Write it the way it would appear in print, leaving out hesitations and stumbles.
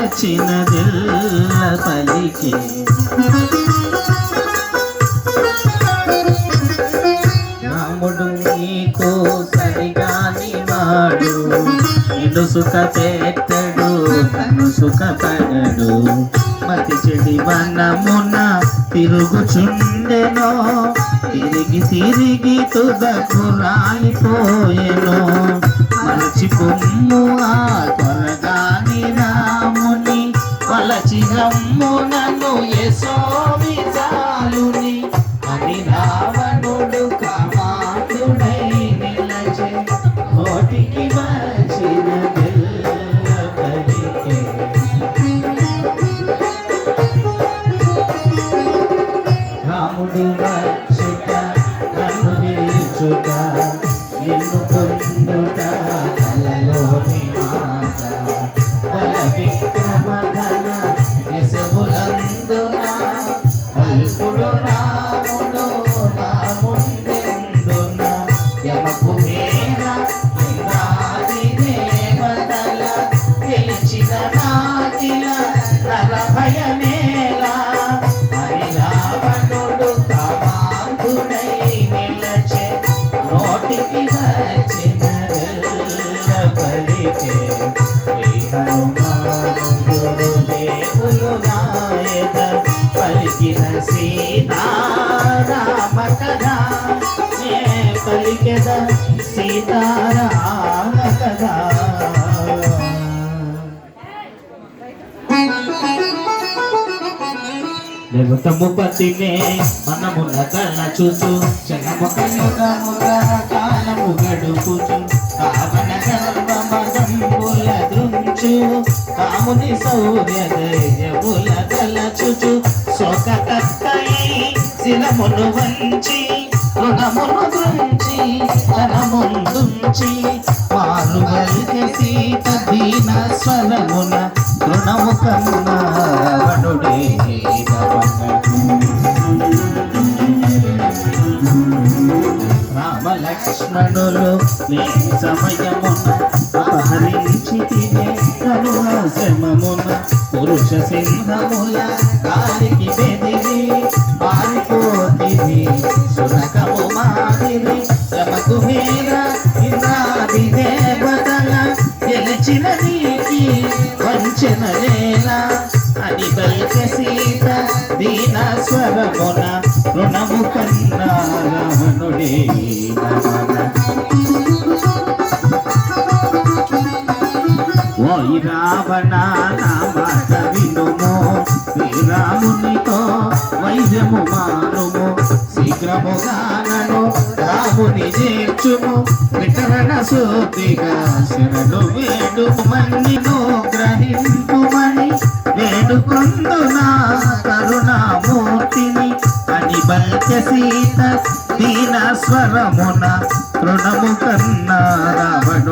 వచ్చినదెల్ల పలికి రాముడు నీకు సరిగాని వాడు నిన్ను సుఖ పెట్టడు తను సుఖపడడు మతి చెడి వనమున తిరుగుచుండెనో తిరిగి తిరిగి తుదకు రాలిపోయెను మలచి పొమ్ము ఆ త్వరగాని రాముని వలచి రమ్ము నన్ను యశోవి చాలుని అని రావణుడు కామాతుడై నిలచే నోటికి వచ్చిన పలికే రాముడు వచ్చుట నన్ను నిలుచుట నిన్ను పొందుట కలలోని మాట బల విక్రమ ఘన యశములందున అల్పుడు రాముడు నా ముందెందున యమకు మేర ఇంద్రాది దేవతల గెలిచిన నాకిల నర భయమేలా అని రావణుడు కామాంతుడై నిలచే నోటికి వచ్చిన పలికే దేవులు నాయక పలికిన సీతారామ కథ నే పలికెద సీతారామ కథ దేవతము పతినే మనమున కళ్ళ చూచు క్షణముక యుగముగ కాలము గడుపుచు కావన గర్భమదంబుల దృంచు కాముని శౌర్య ధైర్యముల తలచుచు శోకతత్తై శిలమును వంచి రుణమును దృంచి తన ముందుంచి మారు వల్కె సీత దీన స్వరమున రుణము కన్నా రావణుడే రామ లక్ష్మణులు లేని సమయమున అపహరించి తినే కరుణాశ్రమమున పురుష సింహముల గాలికి బెదిరి పారిపోతివి సునకము మాదిరి శ్రమకు మీద ఇంద్రాది దేవతల గెలిచిన నీకి వంచన లేలా అని బలిక సీత దీన స్వరమున రుణము కన్నా రావణుడే ఓయి రావణ నా మాట వినుము శ్రీరామునితో వైద్యము మానుము శీఘ్రముగానను రాముని చేర్చుము వికరణ శోధిగా శరణు వేడుమనిను గ్రహింపుమని వేడుకొందునా కరుణామూర్తిని అని బల్క సీత దీన స్వరమున రుణము కన్నా రావణు